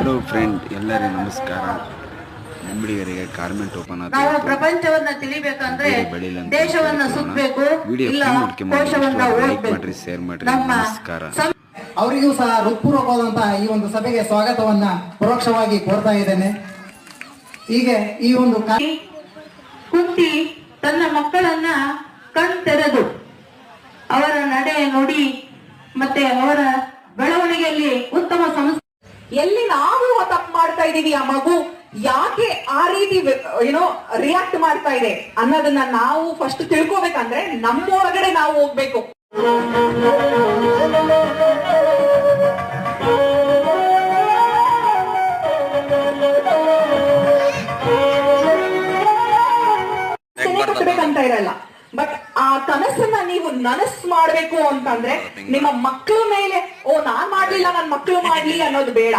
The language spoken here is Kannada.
ಹಲೋ ಫ್ರೆಂಡ್, ಎಲ್ಲರಿಗೂ ನಮಸ್ಕಾರ. ಮುಂಬಡಿಗರಿಗೆ ಗಾರ್ಮೆಂಟ್ ಓಪನ್ ಆದ ನಾವು ಪ್ರಪಂಚವನ್ನ ತಿಳಿಬೇಕಂದ್ರೆ ದೇಶವನ್ನ ಸುತ್ತಬೇಕು, ಇಲ್ಲ ಕೋಶವನ್ನ ಓದಬೇಕು. ಶೇರ್ ಮಾಡ್ರಿ. ನಮಸ್ಕಾರ. ಅವರಿಗೂ ಸಹ ಹೃತ್ಪೂರ್ವಕವಾದಂತಹ ಈ ಒಂದು ಸಭೆಗೆ ಸ್ವಾಗತವನ್ನ ಪರೋಕ್ಷವಾಗಿ ಕೋರ್ತಾ ಇದ್ದೇನೆ. ಹೀಗೆ ಈ ಒಂದು ಕುಂತಿ ತನ್ನ ಮಕ್ಕಳನ್ನ ಕಣ್ತೆರೆದು ಅವರ ನಡೆ ನುಡಿ ಮತ್ತೆ ಅವರ ಬೆಳವಣಿಗೆಯಲ್ಲಿ ಉತ್ತಮ ಸಂಸ್ಥೆ ಎಲ್ಲಿ ನಾವು ತಪ್ಪು ಮಾಡ್ತಾ ಇದೀವಿ, ಆ ಮಗು ಯಾಕೆ ಆ ರೀತಿ ರಿಯಾಕ್ಟ್ ಮಾಡ್ತಾ ಇದೆ ಅನ್ನೋದನ್ನ ನಾವು ಫಸ್ಟ್ ತಿಳ್ಕೋಬೇಕಂದ್ರೆ ನಮ್ಮೊಳಗಡೆ ನಾವು ಹೋಗ್ಬೇಕು. ಕಟ್ಟಬೇಕಂತ ಇರಲ್ಲ, ಬಟ್ ಆ ಕನಸನ್ನ ನೀವು ನನಸು ಮಾಡ್ಬೇಕು ಅಂತಂದ್ರೆ ನಿಮ್ಮ ಮಕ್ಕಳ ಮೇಲೆ ನಾನ್ ಮಾಡ್ಲಿಲ್ಲ, ನನ್ ಮಕ್ಕಳು ಮಾಡ್ಲಿ ಅನ್ನೋದು ಬೇಡ.